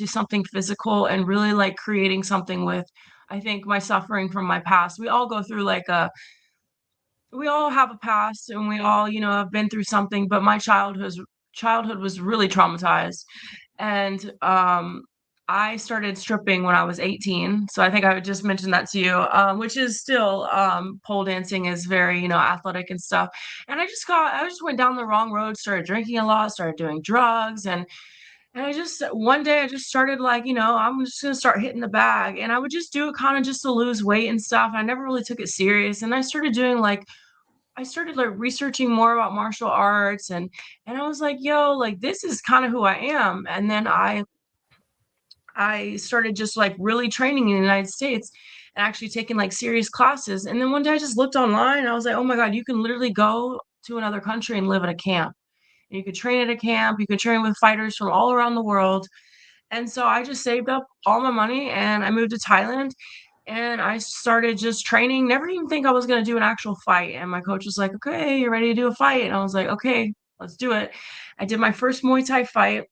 do something physical and really like creating something with, I think, my suffering from my past. We all go through like a we all have a past and we all, have been through something, but my childhood was really traumatized. And I started stripping when I was 18. So I think I would just mention that to you, which is still pole dancing is very, athletic and stuff. And I just went down the wrong road, started drinking a lot, started doing drugs, and I just one day I just started like, I'm just gonna start hitting the bag. And I would just do it kind of just to lose weight and stuff. I never really took it serious. And I started like researching more about martial arts, and I was like, yo, like this is kind of who I am. And then I started just like really training in the United States and actually taking like serious classes. And then one day I just looked online and I was like, oh my God, you can literally go to another country and live at a camp. And you could train at a camp, you could train with fighters from all around the world. And so I just saved up all my money and I moved to Thailand and I started just training. Never even think I was going to do an actual fight. And my coach was like, okay, you're ready to do a fight. And I was like, okay, let's do it. I did my first Muay Thai fight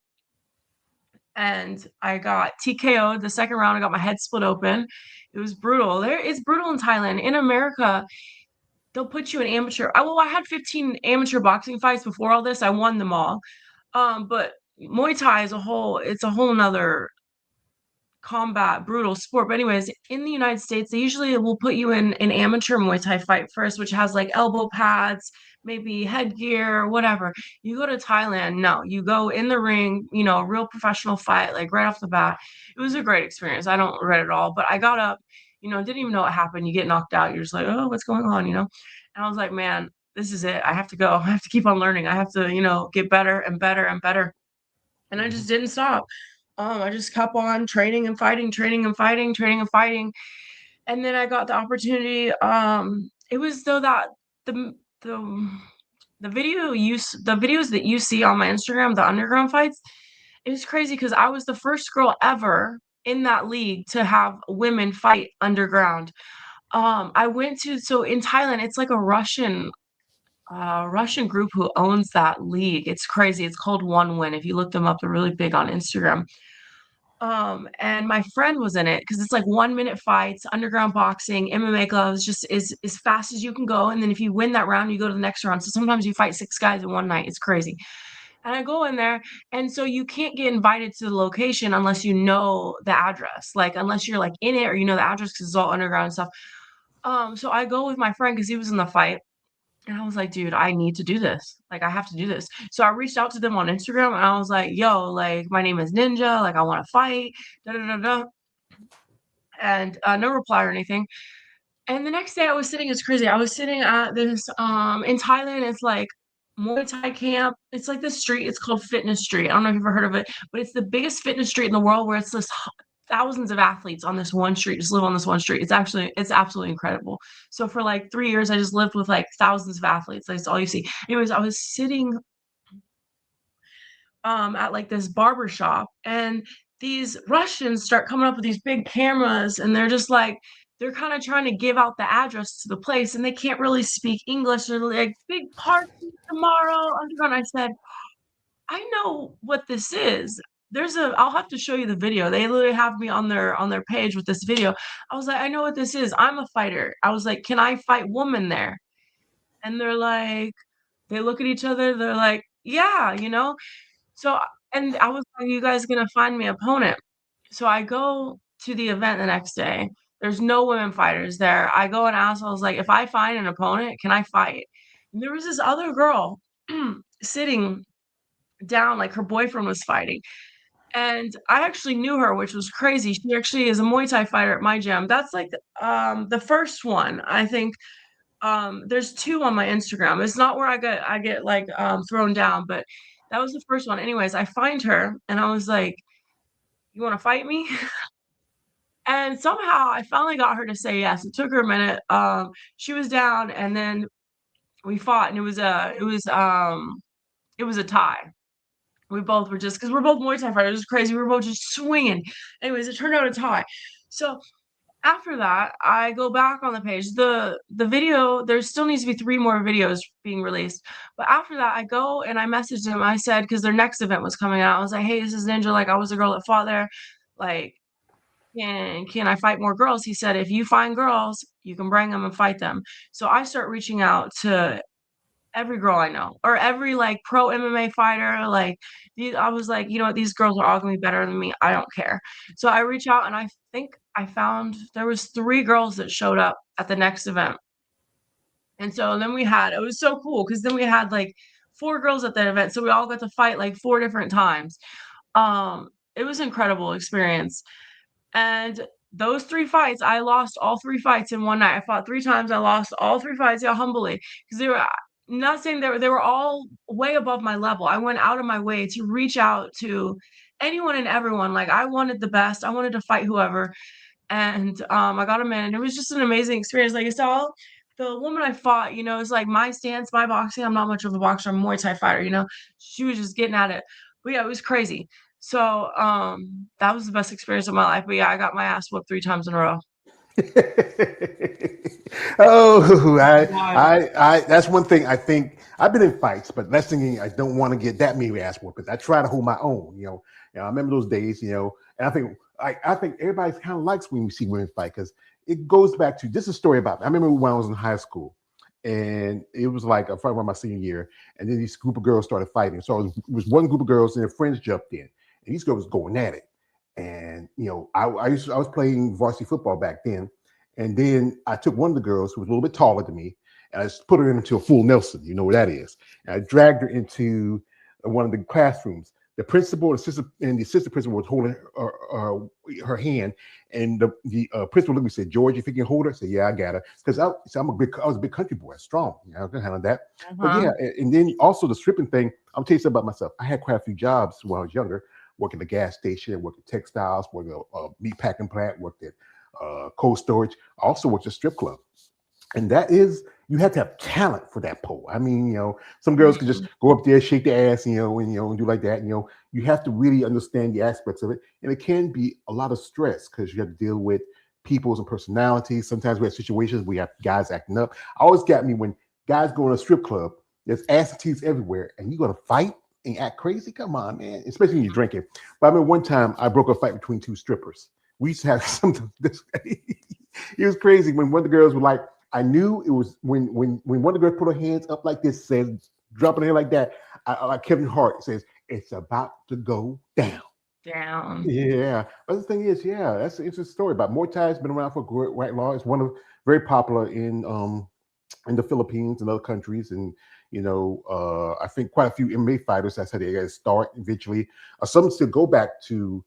and I got TKO'd the second round. I got my head split open. It was brutal. It's brutal in Thailand. In America, they'll put you in amateur. I had 15 amateur boxing fights before all this. I won them all. But Muay Thai as a whole, it's a whole nother combat, brutal sport. But anyways, in the United States, they usually will put you in an amateur Muay Thai fight first, which has like elbow pads, maybe headgear, whatever. You go to Thailand, no, you go in the ring, a real professional fight, like right off the bat. It was a great experience. I don't regret it all, but I got up, didn't even know what happened. You get knocked out. You're just like, oh, what's going on? And I was like, man, this is it. I have to go. I have to keep on learning. I have to, get better and better and better. And I just didn't stop. I just kept on training and fighting, training and fighting, training and fighting. And then I got the opportunity. It was though that the the videos that you see on my Instagram, the underground fights, it was crazy because I was the first girl ever in that league to have women fight underground. I went to so in Thailand, it's like a Russian group who owns that league. It's crazy. It's called One Win. If you look them up, they're really big on Instagram. And my friend was in it because it's like 1 minute fights, underground boxing, MMA gloves, just as fast as you can go. And then if you win that round, you go to the next round. So sometimes you fight 6 guys in one night. It's crazy. And I go in there, and so you can't get invited to the location unless you know the address, like unless you're like in it or you know the address because it's all underground and stuff. So I go with my friend because he was in the fight. And I was like, dude, I need to do this. Like, I have to do this. So I reached out to them on Instagram and I was like, yo, like, my name is Ninja. Like, I want to fight. Da, da, da, da. And no reply or anything. And the next day I was sitting, it's crazy. I was sitting at this, in Thailand, it's like Muay Thai camp. It's like this street. It's called Fitness Street. I don't know if you've ever heard of it, but it's the biggest fitness street in the world where it's this thousands of athletes on this one street, just live on this one street. It's absolutely incredible. So for like 3 years, I just lived with like thousands of athletes. That's all you see. Anyways, I was sitting at like this barber shop and these Russians start coming up with these big cameras and they're kind of trying to give out the address to the place and they can't really speak English. They're like big party tomorrow. Underground. I said, I know what this is. I'll have to show you the video. They literally have me on their page with this video. I was like, I know what this is. I'm a fighter. I was like, can I fight woman there? And they look at each other, they're like, yeah. So and I was like, you guys gonna find me an opponent. So I go to the event the next day. There's no women fighters there. I go and ask, I was like, if I find an opponent, can I fight? And there was this other girl sitting down, like her boyfriend was fighting. And I actually knew her, which was crazy. She actually is a Muay Thai fighter at my gym. That's like the first one. I think there's two on my Instagram. It's not where I get like thrown down, but that was the first one. Anyways, I find her and I was like, "You want to fight me?" And somehow I finally got her to say yes. It took her a minute. She was down and then we fought and it was a tie. We both were just because we're both Muay Thai fighters. It was crazy. We were both just swinging. Anyways, it turned out a tie. So After that, I go back on the page. The video, there still needs to be 3 more videos being released. But after that, I go and I messaged him. I said, because their next event was coming out. I was like, hey, this is Ninja. Like, I was the girl that fought there. Like, can I fight more girls? He said, if you find girls, you can bring them and fight them. So I start reaching out to every girl I know or every like pro MMA fighter. Like I was like, you know what, these girls are all gonna be better than me. I don't care. So I reach out and I think I found there was 3 girls that showed up at the next event. And so then it was so cool because then we had like 4 girls at that event. So we all got to fight like 4 different times. It was an incredible experience. And those 3 fights, I lost all 3 fights in one night. I fought 3 times. I lost all 3 fights, yeah, humbly, because they were not saying they were all way above my level. I went out of my way to reach out to anyone and everyone. Like I wanted the best. I wanted to fight whoever. And I got him in, and it was just an amazing experience. Like I saw the woman I fought, you know, it's like my stance, my boxing. I'm not much of a boxer. I'm a Muay Thai fighter, you know. She was just getting at it. But yeah, it was crazy. So, that was the best experience of my life. But yeah, I got my ass whooped 3 times in a row. Oh, Wild. that's one thing I think I've been in fights, but that's thinking I don't want to get that many ass whoopings. I try to hold my own, I remember those days, and I think everybody kind of likes when we see women fight because it goes back to this is a story about me. I remember when I was in high school, and it was like a fight around my senior year, and then this group of girls started fighting. So it was one group of girls, and their friends jumped in, and these girls was going at it. And I was playing varsity football back then, and then I took one of the girls who was a little bit taller than me, and I just put her into a full Nelson. You know what that is? And I dragged her into one of the classrooms. The principal and the assistant principal was holding her hand, and the principal looked at me and said, "George, if you can hold her," I said, "Yeah, I got her," because I was a big country boy, strong. I can handle that. But Uh-huh. yeah, and then also the stripping thing. I'll tell you something about myself. I had quite a few jobs when I was younger. Worked at a gas station, worked at textiles, worked at a meat packing plant, worked at cold storage. I also worked at a strip club. And that is, you have to have talent for that pole. I mean, some girls can just Mhm. go up there, shake their ass, and do like that. You have to really understand the aspects of it. And it can be a lot of stress because you have to deal with people's and personalities. Sometimes we have situations where we have guys acting up. Always got me when guys go in a strip club, there's ass and teeth everywhere, and you're going to fight and act crazy? Come on, man. Especially when you're drinking. But I remember one time I broke a fight between 2 strippers. We used to have something. It was crazy when one of the girls were like, I knew it was when one of the girls put her hands up like this, says dropping her like that. Like Kevin Hart says, it's about to go down. Down. Yeah, but the thing is, yeah, that's an interesting story. But Muay Thai has been around for great right long. It's one of very popular in the Philippines and other countries, and I think quite a few MMA fighters. That's how they got to start eventually. Some still go back to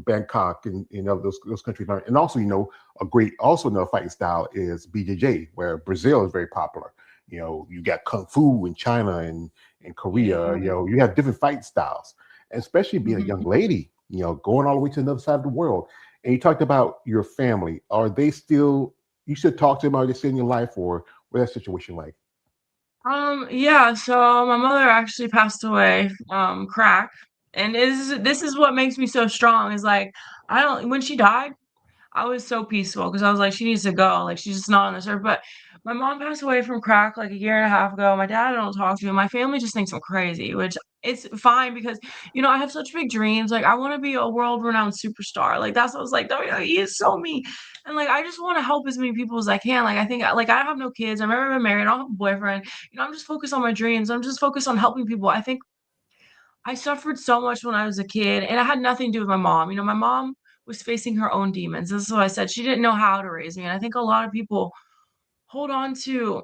Bangkok and those countries. And also, a great also another fighting style is BJJ, where Brazil is very popular. You got Kung Fu in China and Korea. Yeah. You have different fight styles, and especially being a young Mhm. lady, going all the way to another side of the world. And you talked about your family. Are they still? You should talk to them. Are they still in your life, or what that situation like? Yeah, so my mother actually passed away from crack. And this is what makes me so strong is like I don't when she died, I was so peaceful because I was like, she needs to go. Like she's just not on this earth. But my mom passed away from crack like a year and a half ago. My dad I don't talk to. My family just thinks I'm crazy, which it's fine because I have such big dreams. Like I want to be a world renowned superstar. Like that's what I was like, WWE is so me. And like I just want to help as many people as I can. Like I think like I have no kids. I've never been married. I don't have a boyfriend. I'm just focused on my dreams. I'm just focused on helping people. I think I suffered so much when I was a kid, and it had nothing to do with my mom. My mom was facing her own demons. This is what I said. She didn't know how to raise me. And I think a lot of people hold on to,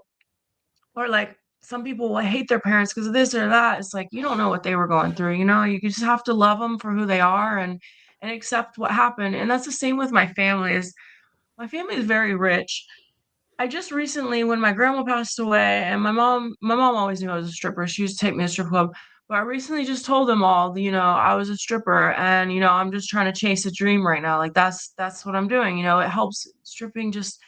or like some people will hate their parents because of this or that. It's like you don't know what they were going through. You just have to love them for who they are and accept what happened. And that's the same with my family. Is my family is very rich. I just recently, when my grandma passed away, and my mom always knew I was a stripper. She used to take me to strip club. But I recently just told them all, I was a stripper and, I'm just trying to chase a dream right now. Like that's what I'm doing. It helps stripping just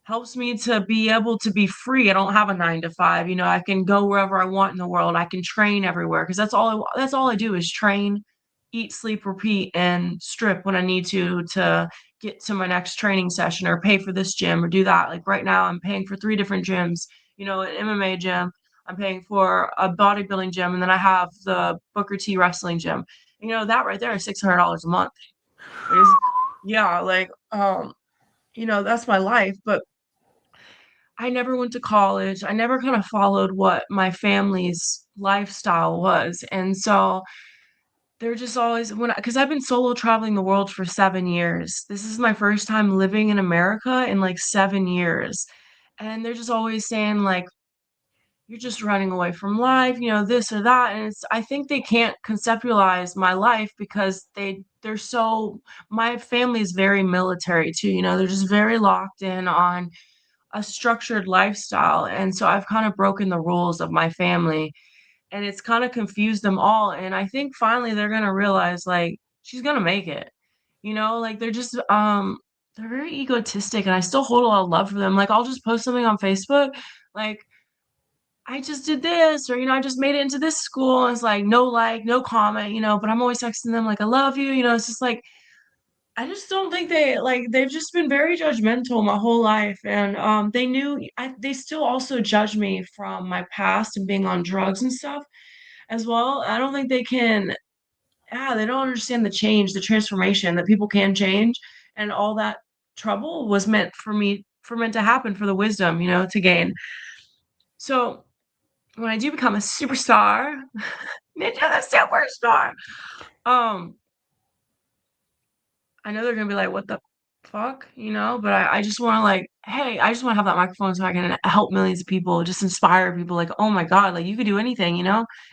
helps me to be able to be free. I don't have a 9 to 5. I can go wherever I want in the world. I can train everywhere because that's all I do is train eat, sleep, repeat, and strip when I need to get to my next training session or pay for this gym or do that. Like right now, I'm paying for three different gyms, an MMA gym, I'm paying for a bodybuilding gym, and then I have the Booker T wrestling gym. That right there is $600 a month. Is yeah, like that's my life, but I never went to college. I never kind of followed what my family's lifestyle was. And so they're just always because I've been solo traveling the world for 7 years. This is my first time living in America in like 7 years. And they're just always saying, like, you're just running away from life, this or that. And I think they can't conceptualize my life because they're so, my family is very military too, they're just very locked in on a structured lifestyle. And so I've kind of broken the rules of my family and it's kind of confused them all. And I think finally they're going to realize like she's going to make it. Like they're very egotistic and I still hold a lot of love for them. Like I'll just post something on Facebook like I just did this or I just made it into this school and it's like no comment, but I'm always texting them like I love you, it's just like I just don't think they've just been very judgmental my whole life and they still also judge me from my past and being on drugs and stuff as well. I don't think they can they don't understand the change, the transformation that people can change and all that trouble was meant to happen for the wisdom, to gain. So when I do become a superstar, Ninja the Superstar, um, I know they're gonna be like, "What the fuck?" But I just want to like, hey, I just want to have that microphone so I can help millions of people, just inspire people. Like, oh my God, like you could do anything,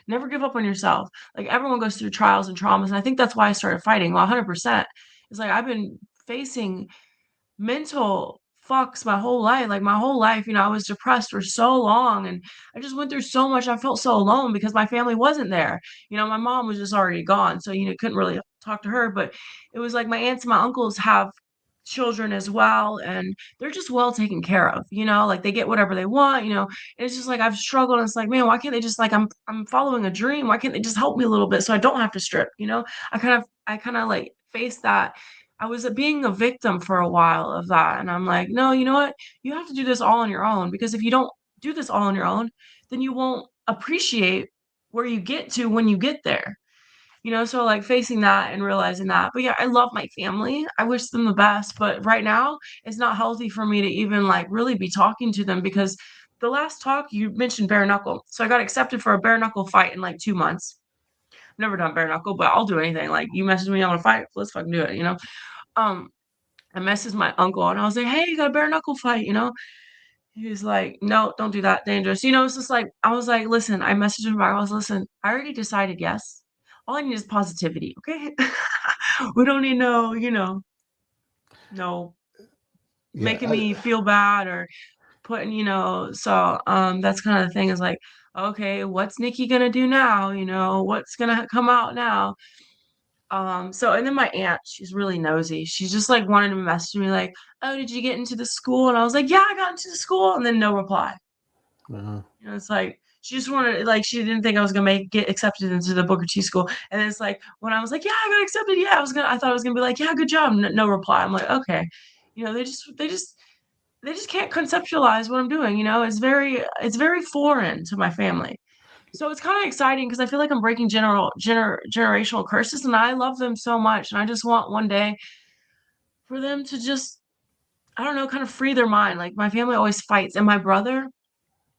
Never give up on yourself. Like everyone goes through trials and traumas, and I think that's why I started fighting. Well, 100%. It's like I've been facing mental fucks my whole life. Like my whole life, I was depressed for so long and I just went through so much. I felt so alone because my family wasn't there. My mom was just already gone. So, couldn't really talk to her. But it was like my aunts and my uncles have children as well and they're just well taken care of, like they get whatever they want, and it's just like I've struggled and it's like, man, why can't they just like I'm following a dream, why can't they just help me a little bit so I don't have to strip, I kind of like face that. I was being a victim for a while of that. And I'm like, no, you know what? You have to do this all on your own because if you don't do this all on your own, then you won't appreciate where you get to when you get there. So like facing that and realizing that. But yeah, I love my family. I wish them the best. But right now, it's not healthy for me to even like really be talking to them because the last talk you mentioned bare knuckle. So I got accepted for a bare knuckle fight in like 2 months. Never done bare knuckle, but I'll do anything. Like you message me on a fight, let's fucking do it. Um, I messaged my uncle and I was like, hey, you got a bare knuckle fight, He was like, no, don't do that. Dangerous. It's just like, I was like, listen, I messaged him back. I was, listen, I already decided yes. All I need is positivity. Okay. We don't need no Yeah, making me feel bad or putting, so that's kind of the thing is like, okay, what's Nikki gonna do now? What's gonna come out now? So and then my aunt, she's really nosy. She's just like wanted to message me like, oh, did you get into the school? And I was like, yeah, I got into the school, and then no reply. uh, It's like she just wanted like she didn't think I was gonna get accepted into the Booker T school. And then it's like when I was like, yeah, I got accepted, yeah, I thought I was gonna be like, yeah, good job. No reply. I'm like, okay. They just can't conceptualize what I'm doing, it's very foreign to my family. So it's kind of exciting because I feel like I'm breaking generational curses, and I love them so much, and I just want one day for them to just, I don't know, kind of free their mind. Like my family always fights, and my brother,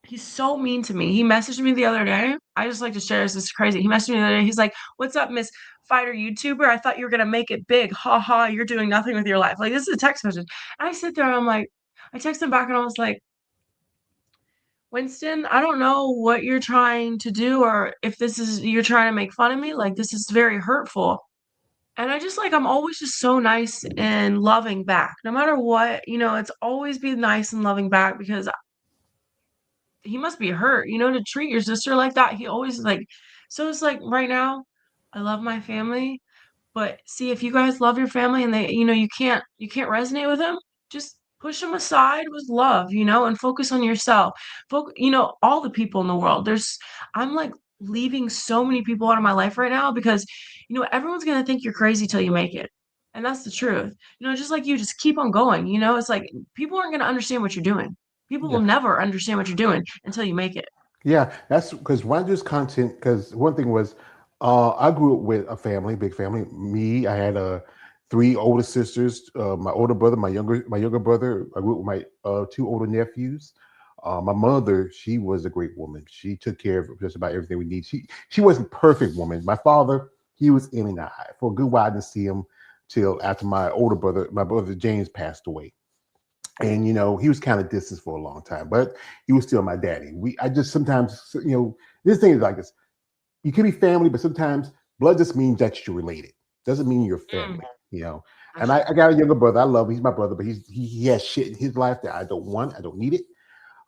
he's so mean to me. He messaged me the other day. I just like to share this. This is crazy. He messaged me the other day. He's like, "What's up, Miss Fighter YouTuber? I thought you were gonna make it big. Ha ha! You're doing nothing with your life." Like this is a text message. And I sit there and I'm like, I text him back and I was like, Winston, I don't know what you're trying to do or if this is you're trying to make fun of me. Like this is very hurtful. And I just like I'm always just so nice and loving back. No matter what, it's always be nice and loving back because he must be hurt, to treat your sister like that. He always like so it's like right now, I love my family, but see if you guys love your family and they, you can't resonate with them, just push them aside with love, and focus on yourself. All the people in the world. I'm like leaving so many people out of my life right now because, everyone's gonna think you're crazy till you make it. And that's the truth. Just like you, just keep on going. It's like people aren't gonna understand what you're doing. People will Yeah. never understand what you're doing until you make it. Yeah, that's because when I do this content, because one thing was, I grew up with a family, big family. Me, I had three older sisters, my older brother, my younger brother. I grew up with my two older nephews. My mother, she was a great woman. She took care of just about everything we need. She wasn't a perfect woman. My father, he was in and out. For a good while, I didn't see him till after my brother James passed away. And he was kind of distant for a long time, but he was still my daddy. I just sometimes, this thing is like this. You can be family, but sometimes blood just means that you're related. Doesn't mean you're Mm, family. And that's I got a younger brother. I love him. He's my brother, but he has shit in his life that I don't want. I don't need it.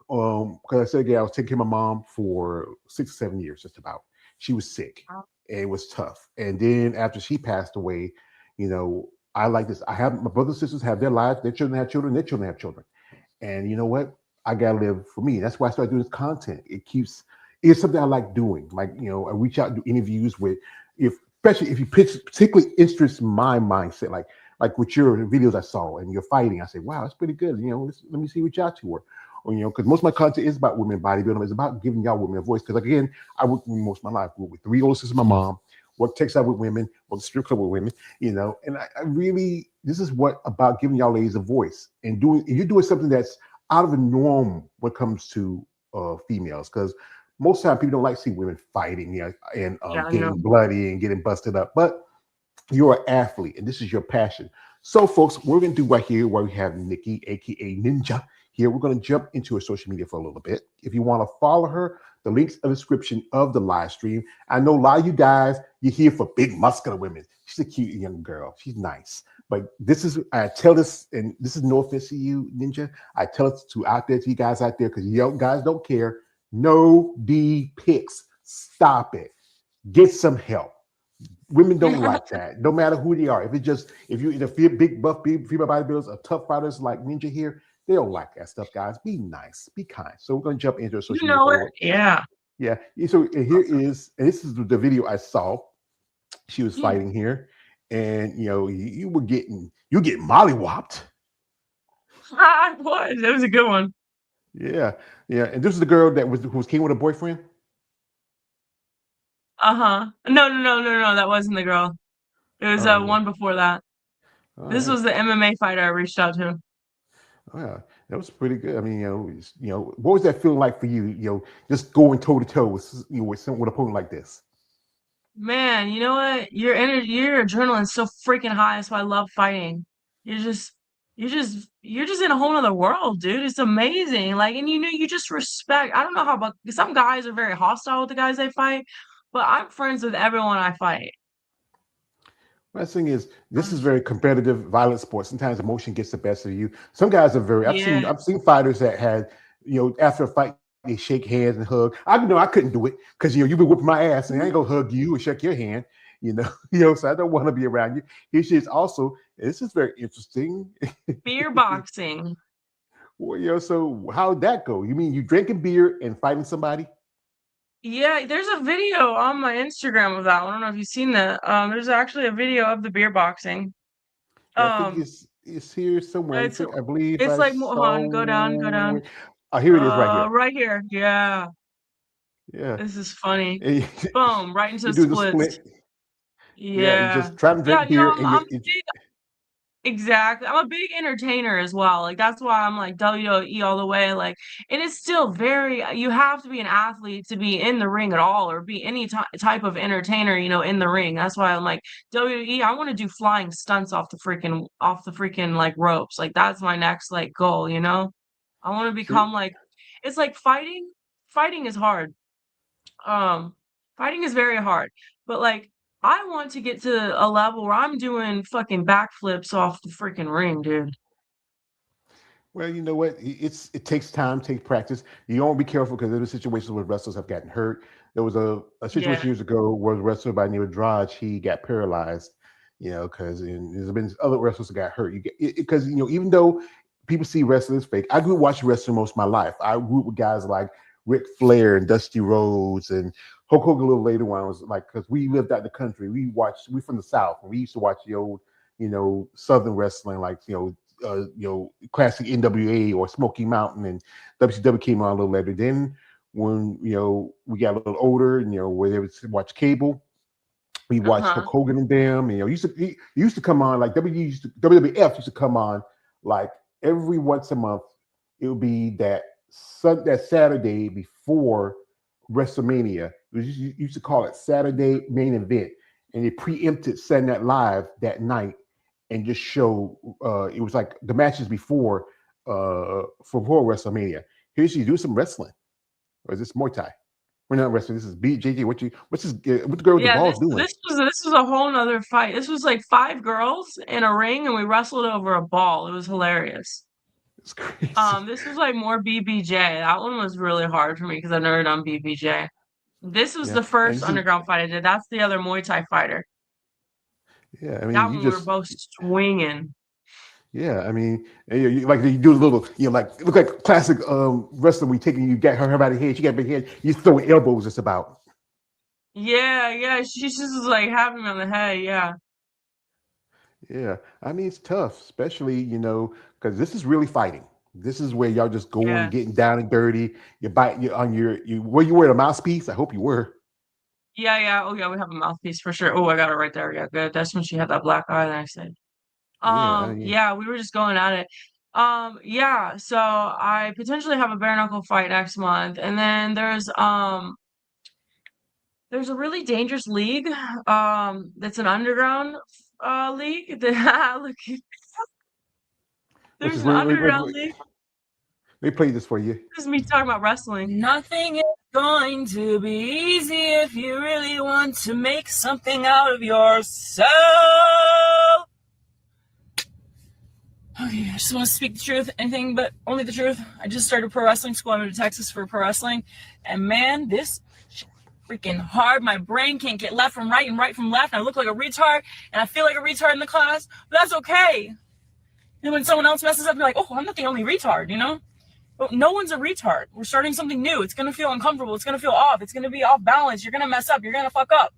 Because I said again, I was taking care of my mom for 6 or 7 years, just about. She was sick, true. and it was tough. And then after she passed away, you know, I like this. I have my brothers and sisters have their lives. Their children have children. Their children have children. And you know what? I gotta live for me. That's why I started doing this content. It's something I like doing. Like, I reach out and do interviews with, if especially if you particularly interest my mindset, like with your videos I saw and your fighting. I say, wow, that's pretty good. Let me see what y'all two are. Or, because most of my content is about women bodybuilding. It's about giving y'all women a voice. Because like, again, I worked with most of my life. I worked with three older sisters, my mom, worked textile with women, worked strip club with women, and I really, this is what about giving y'all ladies a voice and you're doing something that's out of the norm when it comes to females. Because most of the time people don't like to see women fighting, and Yeah, no. getting bloody and getting busted up. But you're an athlete and this is your passion. So, folks, we're going to do right here where we have Nikki, aka Ninja. Here, we're going to jump into her social media for a little bit. If you want to follow her, the links in the description of the live stream. I know a lot of you guys, you're here for big muscular women. She's a cute young girl. She's nice. But I tell this, and this is no offense to you, Ninja. I tell it to out there to you guys out there because you guys don't care. No D pics. Stop it. Get some help. Women don't like that. No matter who they are. If you're in a big buff female bodybuilders or tough fighters like Ninja here, they don't like that stuff, guys. Be nice, be kind. So we're gonna jump into You social media know for a it? little bit. Yeah. Yeah. So here is, and this is the video I saw. She was Hmm. fighting here, and you get mollywopped. I was. It was a good one. Yeah, yeah. And this is the girl who came with a boyfriend. Uh-huh. No, no, no, no, no. That wasn't the girl. It was Oh yeah. one before that. All This right. was the MMA fighter I reached out to. Oh, yeah, that was pretty good. I mean, what was that feeling like for you? Just going toe to toe with with an opponent like this. Man, you know what? Your adrenaline's so freaking high. That's why I love fighting. You're just, you're just in a whole other world, dude. It's amazing. Like, and you just respect. I don't know how about some guys are very hostile with the guys they fight, but I'm friends with everyone I fight. My thing is, this I'm is just, very competitive, violent sport. Sometimes emotion gets the best of you. Some guys are very. yeah. I've seen fighters that had, after a fight they shake hands and hug. I couldn't do it because you've been whipping my ass, and I ain't gonna hug you and shake your hand. So I don't want to be around you. Here she is. Also, this is very interesting. Beer boxing. Well, so how'd that go? You mean you drinking beer and fighting somebody? Yeah, there's a video on my Instagram of that one. I don't know if you've seen that. There's actually a video of the beer boxing. Yeah, I think Um, it's here somewhere. it's I believe it's I like hold on, go down, go saw down. it. Oh, here it is, right here. Right here. Yeah, Yeah, this is funny. and Boom, right into you the do the splits. split. Yeah, you Yeah. just try to Yeah, drink beer, and I'm big, exactly. I'm a big entertainer as well. Like that's why I'm like WWE all the way. Like, and it's still very. You have to be an athlete to be in the ring at all, or be any type of entertainer. In the ring. That's why I'm like WWE. I want to do flying stunts off the freaking like ropes. Like that's my next like goal. I want to see, become like. It's like fighting. Fighting is hard. Um, Fighting is very hard, but like I want to get to a level where I'm doing fucking backflips off the freaking ring, dude. well, you know what? It takes time, takes practice. You don't be careful because there's situations where wrestlers have gotten hurt. There was a Yeah. situation years ago where a wrestler by the name of Draj, he got paralyzed. Because there's been other wrestlers that got hurt. You get because even though people see wrestling as fake, I grew up watching wrestling most of my life. I grew up with guys like Ric Flair and Dusty Rhodes and Hulk Hogan a little later on was like because we lived out in the country. We from the South and we used to watch the old Southern wrestling like classic NWA or Smoky Mountain and WCW came on a little later. Then when we got a little older, where they would watch cable, we watched Hulk Uh-huh. Hogan and them. He used to come on like WWF used to come on like every once a month. It would be that Saturday before WrestleMania. Used to call it Saturday Main Event, and they preempted Saturday Night Live that night and just show. It was like the matches before WrestleMania. Here's you do some wrestling, or is this Muay Thai? We're not wrestling. This is BJJ. What the girl with the Yeah, balls this doing? this was this was a whole nother fight. This was like five girls in a ring and we wrestled over a ball. It was hilarious. It's crazy. This was like more BBJ. That one was really hard for me because I've never done BBJ. This was Yeah, the and first this is underground fight I did. That's the other Muay Thai fighter. yeah. I mean, That you one we were just both swinging. yeah. I mean, like you do a little, like look like classic wrestling. We taking you got her by the head. She got big head. You throwing elbows. Just about. Yeah, yeah. She just was like having me on the head. Yeah, Yeah, I mean it's tough, especially because this is really fighting. This is where y'all just going, yeah, getting down and dirty. You bite you on you. Were you wearing a mouthpiece? I hope you were. yeah, yeah. Oh yeah, we have a mouthpiece for sure. Oh, I got it right there. Yeah, good. That's when she had that black eye that I said. Yeah, yeah. Yeah, we were just going at it. Yeah, so I potentially have a bare knuckle fight next month, and then there's a really dangerous league, that's an underground league. Look, Which there's is an underground league. let me play this for you. This is me talking about wrestling. Nothing is going to be easy if you really want to make something out of yourself. Okay, I just want to speak the truth, anything but only the truth. I just started pro wrestling school. I moved to Texas for pro wrestling, and man, this shit freaking hard. My brain can't get left from right and right from left. And I look like a retard, and I feel like a retard in the class, but that's okay. And when someone else messes up, you're like, oh, I'm not the only retard, But no one's a retard. We're starting something new. It's going to feel uncomfortable. It's going to feel off. It's going to be off balance. You're going to mess up. You're going to fuck up.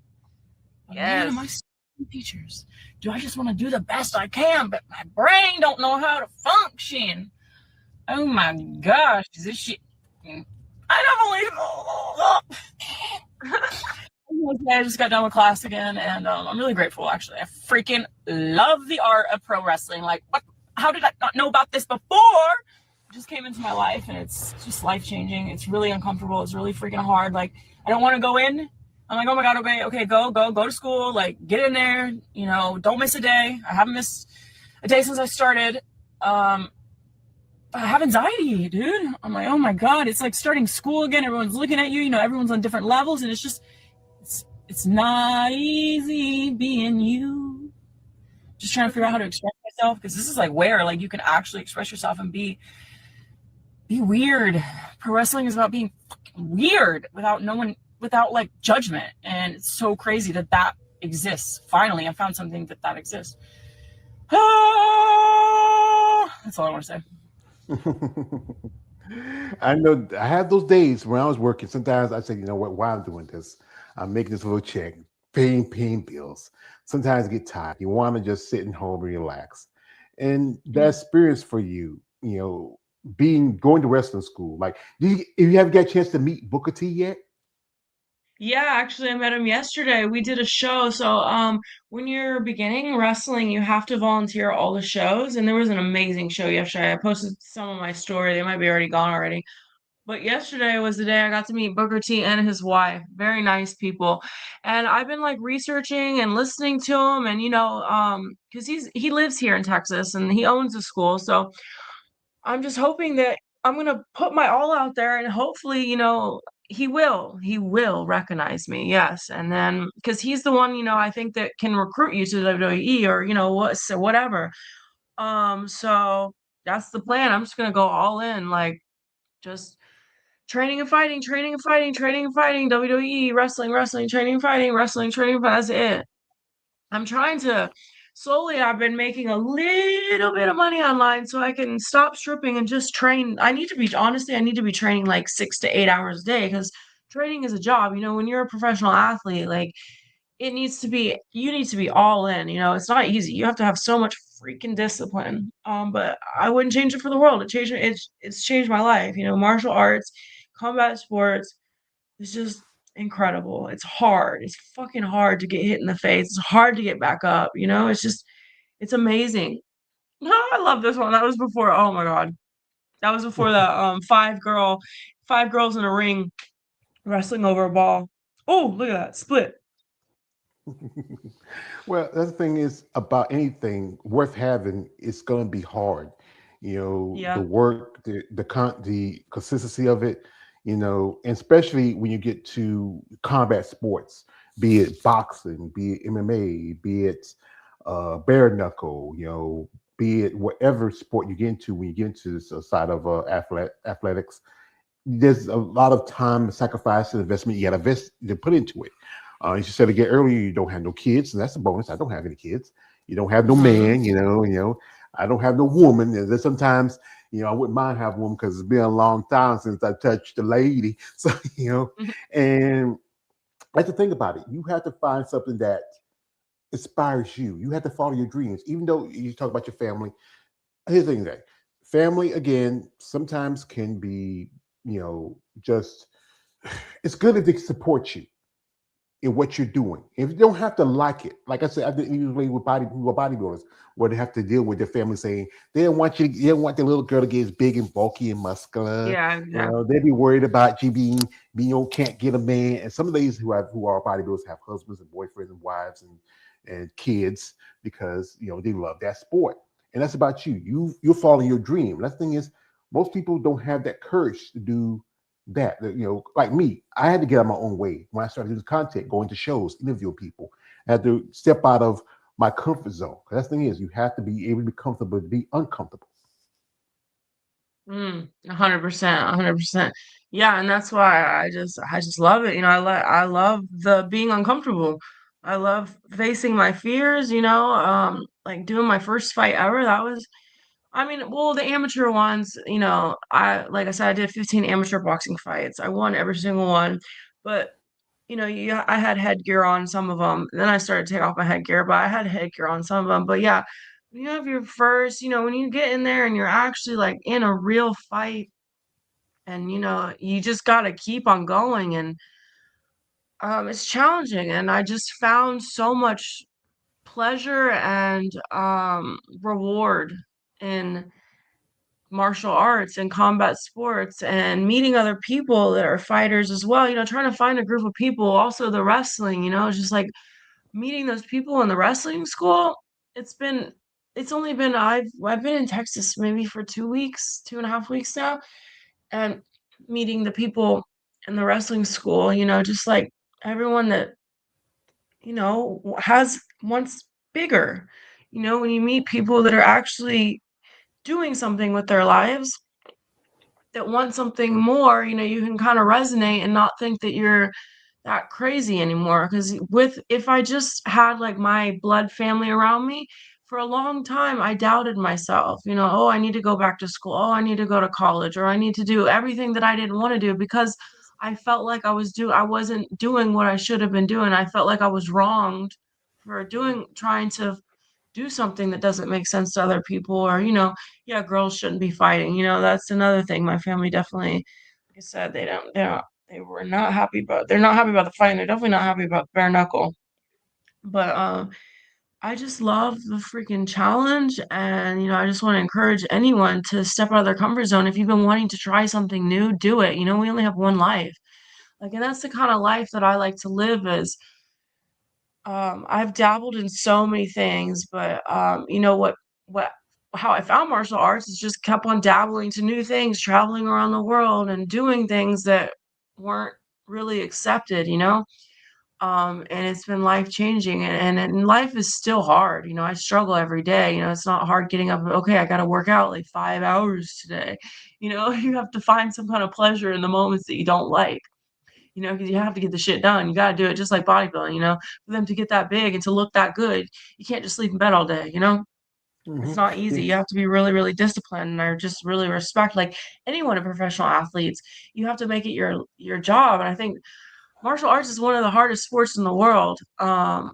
But man, am I Yes. studying teachers? Do I just want to do the best I can, but my brain don't know how to function? Oh my gosh, is this shit? I don't believe. I just got done with class again, and I'm really grateful. Actually, I freaking love the art of pro wrestling. Like, what? How did I not know about this before? It just came into my life, and it's just life changing. It's really uncomfortable. It's really freaking hard. Like, I don't want to go in. I'm like, oh my god, okay, go to school. Like, get in there. Don't miss a day. I haven't missed a day since I started. I have anxiety, dude. I'm like, oh my god, it's like starting school again. Everyone's looking at you. Everyone's on different levels, and it's not easy being you. Just trying to figure out how to express myself, because this is like where like you can actually express yourself and be weird. Pro wrestling is about being weird without like judgment, and it's so crazy that exists. Finally, I found something that exists. That's all I want to say. I know I had those days when I was working. Sometimes I say, you know what, why I'm doing this? I'm making this little check, paying bills. Sometimes I get tired. You want to just sit at home and relax. And that experience for you, being going to wrestling school, like, if you haven't got a chance to meet Booker T yet? Yeah, actually, I met him yesterday. We did a show. So, when you're beginning wrestling, you have to volunteer all the shows, and there was an amazing show yesterday. I posted some of my story. They might be already gone already. But yesterday was the day I got to meet Booker T and his wife. Very nice people. And I've been like researching and listening to him and because he lives here in Texas and he owns a school. So I'm just hoping that I'm gonna put my all out there and hopefully, he will recognize me. Yes. And then because he's the one, I think that can recruit you to WWE or whatever. So that's the plan. I'm just gonna go all in, like just training and fighting, training and fighting, training and fighting, WWE, wrestling, wrestling, training and fighting, wrestling, training, that's it. I'm trying to slowly I've been making a little bit of money online so I can stop stripping and just train. I need to be honestly, I need to be training like 6 to 8 hours a day because training is a job. When you're a professional athlete, like you need to be all in. It's not easy. You have to have so much freaking discipline. But I wouldn't change it for the world. It's changed my life. Martial arts, combat sports, it's just incredible. It's hard. It's fucking hard to get hit in the face. It's hard to get back up. It's amazing. No, I love this one. That was before. Oh my god, that was before the five girls in a ring wrestling over a ball. Oh, look at that split. Well, the other thing is about anything worth having, it's going to be hard. The Yeah. work, the consistency of it. And especially when you get to combat sports, be it boxing, be it MMA, be it bare knuckle, be it whatever sport you get into. When you get into this side of athletics, there's a lot of time, sacrifice, and investment you got to invest to put into it. As you said again earlier, you don't have no kids, and that's a bonus. I don't have any kids. You don't have no Mhm. man, I don't have no woman. And then sometimes, I wouldn't mind having a woman because it's been a long time since I touched a lady. So, and that's the thing about it. You have to find something that inspires you. You have to follow your dreams, even though you talk about your family. Here's the thing that family again sometimes can be, just it's good if they support you in what you're doing. If you don't have to like it, like I said, I did usually with bodybuilders, where they have to deal with their family saying they don't want their little girl to get as big and bulky and muscular. Yeah, They'd be worried about you being can't get a man. And some of these who are bodybuilders have husbands and boyfriends and wives and kids because they love that sport. And that's about you. You're following your dream. And the thing is, most people don't have that courage to do that. Like me, I had to get out my own way when I started doing content, going to shows, interviewing people. I had to step out of my comfort zone. 'Cause that's the thing is, you have to be able to be comfortable to be uncomfortable. 100%, 100%. Yeah, and that's why I just love it. I love the being uncomfortable. I love facing my fears. Like doing my first fight ever. That was, I mean, well, the amateur ones. Like I said, I did 15 amateur boxing fights. I won every single one, but I had headgear on some of them. Then I started to take off my headgear, but I had headgear on some of them. But yeah, when you have your first, when you get in there and you're actually like in a real fight, and you just got to keep on going, and it's challenging. And I just found so much pleasure and reward in martial arts and combat sports and meeting other people that are fighters as well. Trying to find a group of people. Also, the wrestling. Just like meeting those people in the wrestling school. It's been it's only been I've been in Texas maybe for 2 weeks, 2.5 weeks now, and meeting the people in the wrestling school, just like everyone that, has wants bigger. When you meet people that are actually doing something with their lives, that want something more, you can kind of resonate and not think that you're that crazy anymore. Because if I just had like my blood family around me, for a long time I doubted myself. Oh, I need to go back to school. Oh, I need to go to college, or I need to do everything that I didn't want to do because I felt like I wasn't doing what I should have been doing. I felt like I was wronged for trying to do something that doesn't make sense to other people, or yeah, girls shouldn't be fighting. That's another thing. My family definitely, like I said, they're not happy about the fighting. They're definitely not happy about bare knuckle. But I just love the freaking challenge, and I just want to encourage anyone to step out of their comfort zone. If you've been wanting to try something new, do it. We only have one life. Like, and that's the kind of life that I like to live. Is I've dabbled in so many things, but what how I found martial arts is just kept on dabbling to new things, traveling around the world and doing things that weren't really accepted. And it's been life changing, and life is still hard. I struggle every day. It's not hard getting up. Okay, I got to work out like 5 hours today. You have to find some kind of pleasure in the moments that you don't like. you know, because you have to get the shit done. You got to do it just like bodybuilding, you know, for them to get that big and to look that good. You can't just sleep in bed all day, you know? It's Hmm. not easy. You have to be really, really disciplined, and I just really respect like anyone in professional athletes. You have to make it your job, and I think martial arts is one of the hardest sports in the world. Um,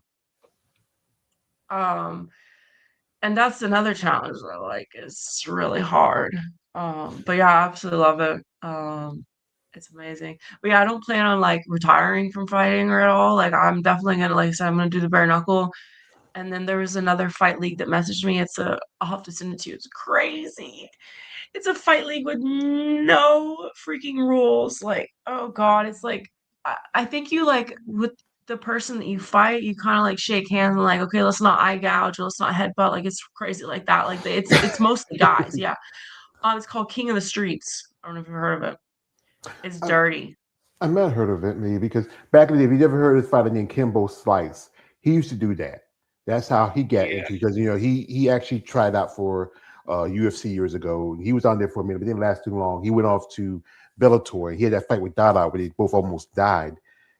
and that's another challenge that like is really hard. But yeah, I absolutely love it. It's amazing. But yeah, I don't plan on like retiring from fighting or at all. Like I'm definitely gonna like I said, I'm gonna do the bare knuckle. And then there was another fight league that messaged me. I'll have to send it to you. It's crazy. It's a fight league with no freaking rules. Like, oh God, it's like I think you like with the person that you fight, you kind of like shake hands and like, okay, let's not eye gouge, or let's not headbutt. Like it's crazy like that. Like it's mostly guys. Yeah. It's called King of the Streets. I don't know if you've heard of it. It's I, dirty. I might have heard of it maybe because back in the day, if you ever heard of this fighter named Kimbo Slice, he used to do that. That's how he got Yeah. into because he actually tried out for UFC years ago. He was on there for a minute, but didn't last too long. He went off to Bellator. He had that fight with Dada where they both almost died.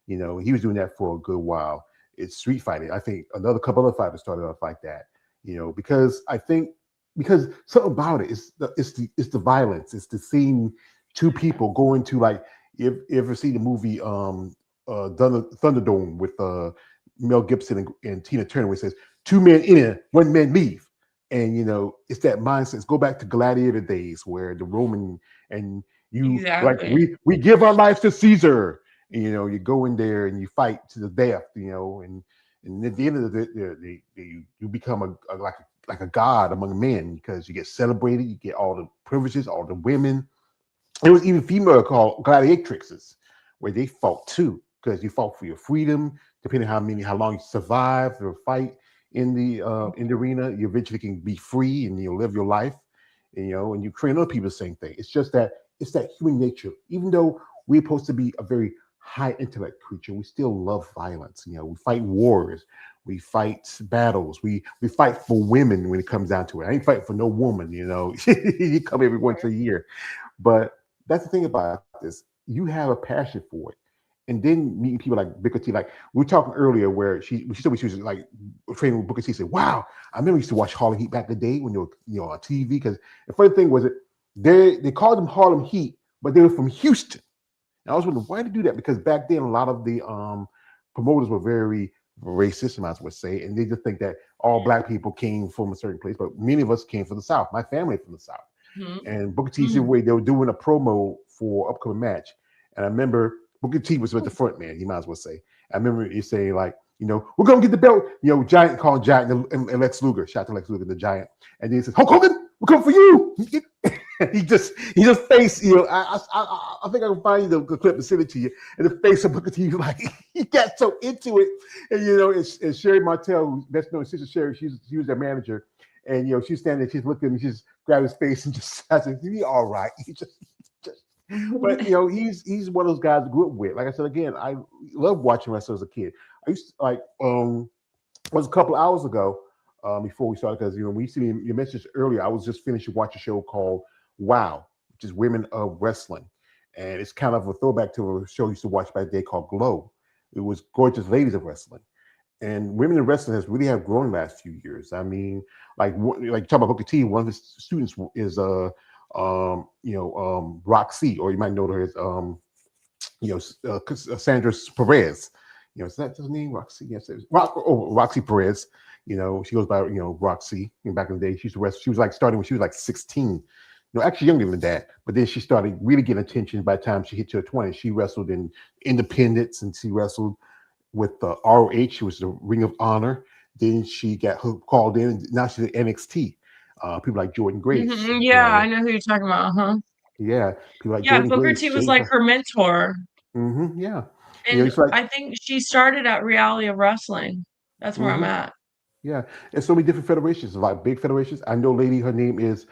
He was doing that for a good while. It's street fighting. I think another couple other fighters started off like that. Because I think because something about it is it's the violence. It's the seeing two people go into like you ever see the movie Thunderdome with Mel Gibson and Tina Turner, where it says two men in, one man leave, and it's that mindset. Go back to gladiator days where the Roman and you like Exactly. we give our lives to Caesar. And, you go in there and you fight to the death. And at the end of you become like a god among men because you get celebrated, you get all the privileges, all the women. There was even female called gladiatrixes, where they fought too, because you fought for your freedom. Depending how long you survive the fight in the arena, you eventually can be free and you live your life. And you train other people the same thing. It's just that it's that human nature. Even though we're supposed to be a very high intellect creature, we still love violence. We fight wars, we fight battles, we fight for women when it comes down to it. I ain't fighting for no woman. You come every once a year, but that's the thing about this. You have a passion for it. And then meeting people like Booker T, like we were talking earlier, where she told me she was like training with Booker T. Said, "Wow, I remember I used to watch Harlem Heat back in the day when they were on TV." Because the funny thing was that they called them Harlem Heat, but they were from Houston. And I was wondering why they do that, because back then a lot of the promoters were very racist, I might as well say, and they just think that all black people came from a certain place, but many of us came from the South. My family from the South. Mhm. And Booker T said Mhm. wait, they were doing a promo for upcoming match. And I remember Booker T was with the front man, you might as well say. I remember you saying like, we're gonna get the belt, Giant calling Giant and Lex Luger, shout out to Lex Luger, the Giant. And then he says, Hulk Hogan, we're coming for you. he just face, I think I can find you the clip and send it to you. And the face of Booker T, like he got so into it. And it's Sherry Martel, who's best known sister Sherry, she was their manager. And she's standing there, she's looking at me, she's grabbed his face and just I said, "He all right." He just but he's one of those guys I grew up with. Like I said again, I love watching wrestling as a kid. I used to it was a couple of hours ago before we started, because when you see me, you mentioned earlier, I was just finishing watching a show called Wow, which is Women of Wrestling. And it's kind of a throwback to a show I used to watch back then called Glow. It was Gorgeous Ladies of Wrestling. And women in wrestling has really have grown the last few years. I mean, like talk about Booker T. One of his students is Roxy, or you might know her as Sandra Perez. Is that his name? Roxy? Yes, Roxy Perez. She goes by Roxy. Back in the day, she used to wrestle. She was like starting when she was like 16. Actually younger than that. But then she started really getting attention by the time she hit her 20s. She wrestled in independents, and she wrestled with the ROH, was the Ring of Honor. Then she got called in, and now she's at NXT. People like Jordan Grace, Mhm. Yeah, I know who you're talking about. Uh-huh. yeah, people like Yeah, Jordan Booker Grace, T was like Jada. her mentor. Yeah, And it's like, I think she started at Reality of Wrestling. That's where I'm hmm at. yeah, and so many different federations, like big federations. I know, a lady, her name is,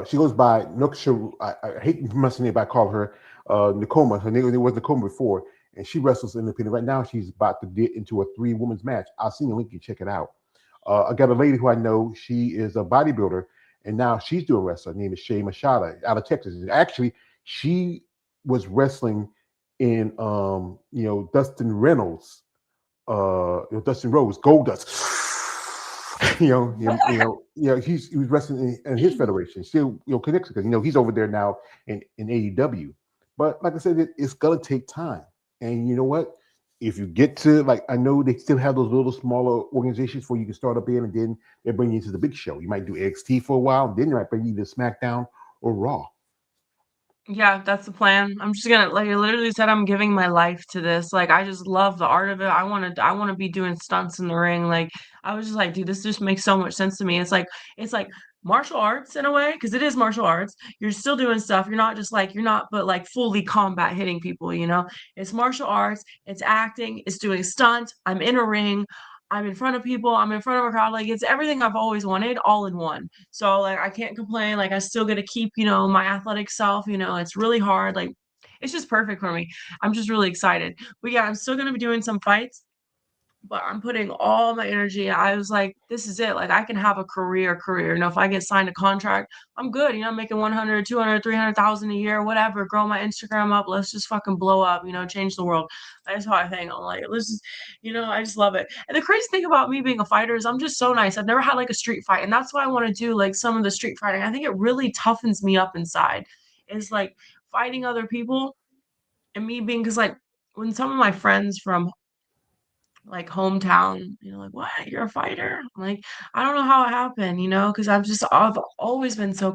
she goes by Nooksha. I hate to pronounce her name, but I call her Nakoma. Her name was Nakoma before, and she wrestles independent. Right now, she's about to get into a 3-women's match. I'll send you a link, you check it out. I got a lady who I know, she is a bodybuilder, and now she's doing wrestling. Her name is Shay Machada out of Texas. And actually, she was wrestling in Dustin Reynolds, Dustin Rhodes, Gold Dust. He was wrestling in his federation, still connected because he's over there now in AEW. But like I said, it's gonna take time, and you know what? If you get to like, I know they still have those little smaller organizations where you can start up in, and then they bring you into the big show. You might do NXT for a while, and then they might bring you to SmackDown or Raw. Yeah, that's the plan. I'm just gonna like I literally said I'm giving my life to this. Like I just love the art of it. I want to be doing stunts in the ring. Like I was just like, dude, this just makes so much sense to me. It's like martial arts in a way because it is martial arts. You're still doing stuff. You're not just like you're not but like fully combat hitting people, you know? It's martial arts, it's acting, it's doing stunts. I'm in a ring. I'm in front of people, I'm in front of a crowd. Like it's everything I've always wanted all in one. So like I can't complain. Like I still get to keep, my athletic self, it's really hard. Like it's just perfect for me. I'm just really excited. But yeah, I'm still gonna be doing some fights, but I'm putting all my energy. I was like, this is it. Like I can have a career. If I get signed a contract, I'm good. I'm making 100, 200, 300,000 a year, whatever. Grow my Instagram up. Let's just fucking blow up, change the world. That's how I think. I'm like, let's just, I just love it. And the crazy thing about me being a fighter is I'm just so nice. I've never had like a street fight. And that's why I want to do like some of the street fighting. I think it really toughens me up inside. Is like fighting other people and me being, because like when some of my friends from like hometown, like, what? You're a fighter? I'm like, I don't know how it happened, because I've always been so